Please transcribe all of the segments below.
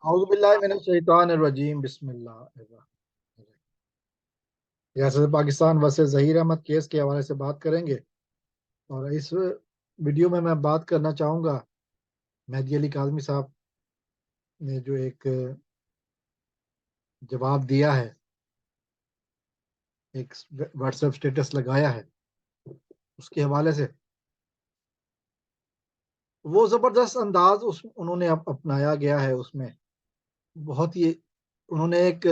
औज़ु बिल्लाहि मिनश शैतानिर रजीम बिस्मिल्लाहिर्रहमानिर्रहीम। रियासत पाकिस्तान वर्सेस ज़हीर अहमद केस के हवाले से बात करेंगे। और इस वीडियो में मैं बात करना चाहूँगा मेहदी अली काज़मी साहब ने जो एक जवाब दिया है, एक व्हाट्सएप स्टेटस लगाया है, उसके हवाले से वो ज़बरदस्त अंदाज उस उन्होंने अपनाया गया है। उसमें बहुत ही उन्होंने एक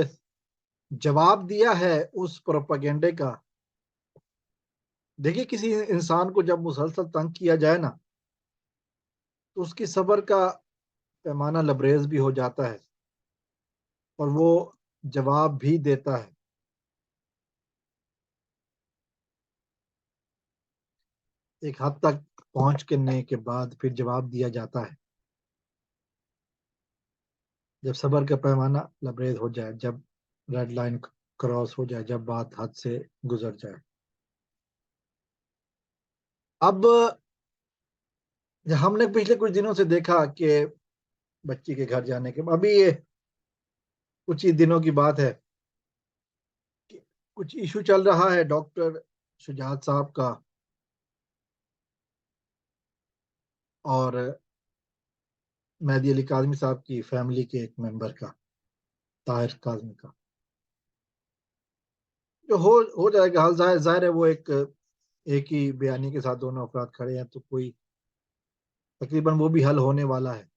जवाब दिया है उस प्रोपेगेंडे का। देखिए, किसी इंसान को जब मुसलसल तंग किया जाए ना, तो उसकी सब्र का पैमाना लबरेज भी हो जाता है और वो जवाब भी देता है। एक हद तक पहुँच करने के बाद फिर जवाब दिया जाता है, जब सब्र का पैमाना लबरेज हो जाए, जब रेड लाइन क्रॉस हो जाए, जब बात हद से गुज़र जाए। अब हमने पिछले कुछ दिनों से देखा कि बच्ची के घर जाने के अभी ये कुछ ही दिनों की बात है कि कुछ इश्यू चल रहा है डॉक्टर शुजात साहब का और मेहदी अली काज़मी साहब की फैमिली के एक मेंबर का, ताहिर काज़मी का। जो हो जाएगा हल। ज़ाहिर है वो एक ही बयानी के साथ दोनों अफराद खड़े हैं, तो कोई तकरीबन वो भी हल होने वाला है।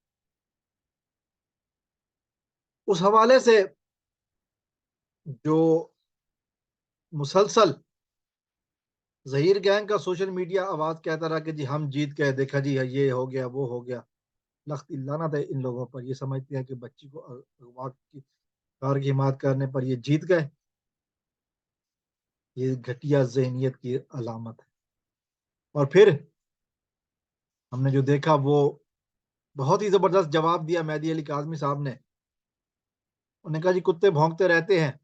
उस हवाले से जो मुसलसल ज़हीर गैंग का सोशल मीडिया आवाज़ कहता रहा कि जी हम जीत गए, देखा जी ये हो गया, वो हो गया। लख्त लानत है इन लोगों पर, ये समझते हैं कि बच्ची को अगवा की कार की हिमायत करने पर ये जीत गए। ये घटिया ज़हनियत की अलामत है। और फिर हमने जो देखा वो बहुत ही ज़बरदस्त जवाब दिया मेहदी अली काज़मी साहब ने। उन्होंने कहा जी कुत्ते भौंकते रहते हैं,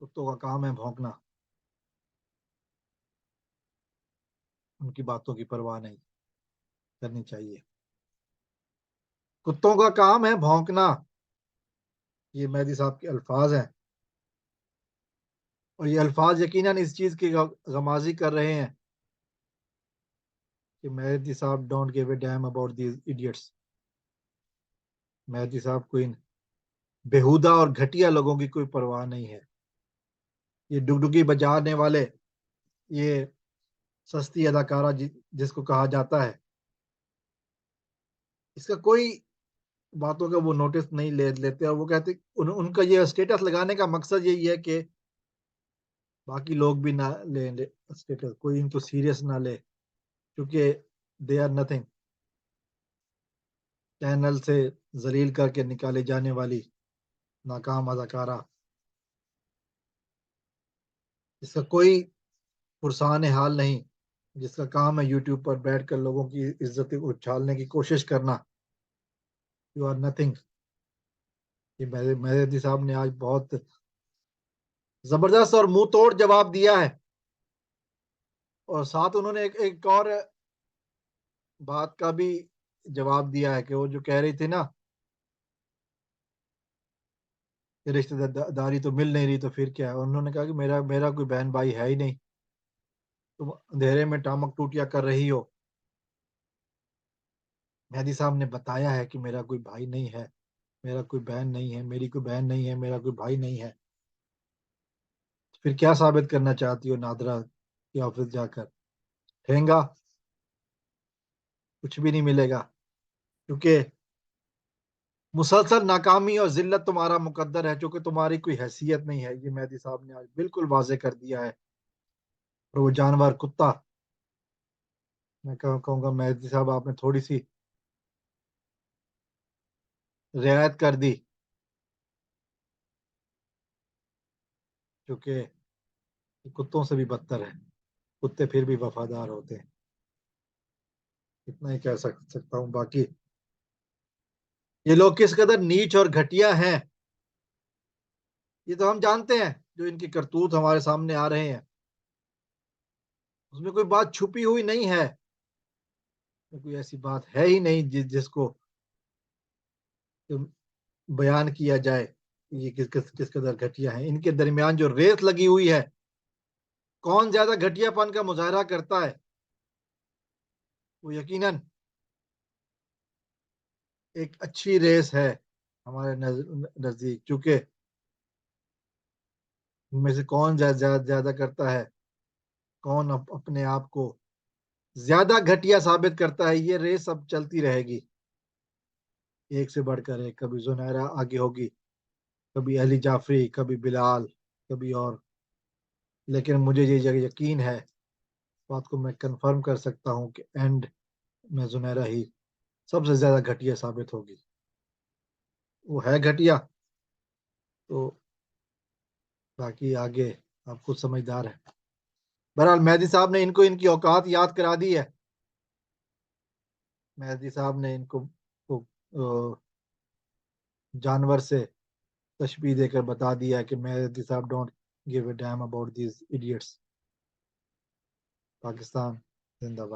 कुत्तों का काम है भौंकना, उनकी बातों की परवाह नहीं करनी चाहिए। कुत्तों का काम है भौंकना, ये मेहदी साहब के अल्फाज हैं। और ये अल्फाज यकीनन इस चीज़ की गमाज़ी कर रहे हैं कि मेहदी साहब don't give a damn about these idiots. Mehdi साहब को इन बेहुदा और घटिया लोगों की कोई परवाह नहीं है। ये डुगडुगी बजाने वाले, ये सस्ती अदाकारा जिसको कहा जाता है, इसका कोई बातों का वो नोटिस नहीं लेते। और वो कहते उनका ये स्टेटस लगाने का मकसद यही है कि बाकी लोग भी ना ले स्टेटस, कोई इनको सीरियस ना ले, क्योंकि दे आर नथिंग। चैनल से जलील करके निकाले जाने वाली नाकाम अदाकारा, इसका कोई पुरसान हाल नहीं, जिसका काम है यूट्यूब पर बैठकर लोगों की इज्जत उछालने की कोशिश करना। You are nothing. ये मेहदी साहब ने आज बहुत जबरदस्त और मुंह तोड़ जवाब दिया है। और साथ उन्होंने एक और बात का भी जवाब दिया है कि वो जो कह रही थी ना कि रिश्तेदारी तो मिल नहीं रही, तो फिर क्या है। उन्होंने कहा कि मेरा मेरा कोई बहन भाई है ही नहीं, तुम अंधेरे में टामक टूटिया कर रही हो। मेहदी साहब ने बताया है कि मेरा कोई भाई नहीं है, मेरा कोई बहन नहीं है, मेरी कोई बहन नहीं है, मेरा कोई भाई नहीं है। फिर क्या साबित करना चाहती हो नादरा के ऑफिस जाकर? ठेंगा? कुछ भी नहीं मिलेगा, क्योंकि मुसलसल नाकामी और जिल्लत तुम्हारा मुकद्दर है, क्योंकि तुम्हारी कोई हैसियत नहीं है। ये मेहदी साहब ने आज बिल्कुल वाजे कर दिया है। और वो जानवर कुत्ता, मैं कहूँगा मेहदी साहब आपने थोड़ी सी रियायत कर दी, क्योंकि कुत्तों से भी बदतर है। कुत्ते फिर भी वफादार होते हैं, इतना ही कह सकता हूँ। बाकी ये लोग किस कदर नीच और घटिया हैं, ये तो हम जानते हैं। जो इनकी करतूत हमारे सामने आ रहे हैं, उसमें कोई बात छुपी हुई नहीं है। कोई ऐसी बात है ही नहीं जिसको बयान किया जाए ये किस कदर घटिया है। इनके दरमियान जो रेस लगी हुई है, कौन ज्यादा घटियापन का मुजाहरा करता है, वो यकीनन एक अच्छी रेस है हमारे नजदीक। चूंकि इनमें से कौन ज्यादा करता है, कौन अपने आप को ज्यादा घटिया साबित करता है, ये रेस अब चलती रहेगी, एक से बढ़कर एक। कभी जुनैरा आगे होगी, कभी अली जाफरी, कभी बिलाल, कभी और। लेकिन मुझे ये यकीन है, बात को मैं कंफर्म कर सकता हूँ कि एंड में जुनैरा ही सबसे ज्यादा घटिया साबित होगी। वो है घटिया, तो बाकी आगे आप खुद समझदार है। बहरहाल मेहदी साहब ने इनको इनकी औकात याद करा दी है। मेहदी साहब ने इनको को, जानवर से तशबीह देकर बता दिया कि मेहदी साहब don't give a damn about these idiots. Pakistan जिंदाबाद।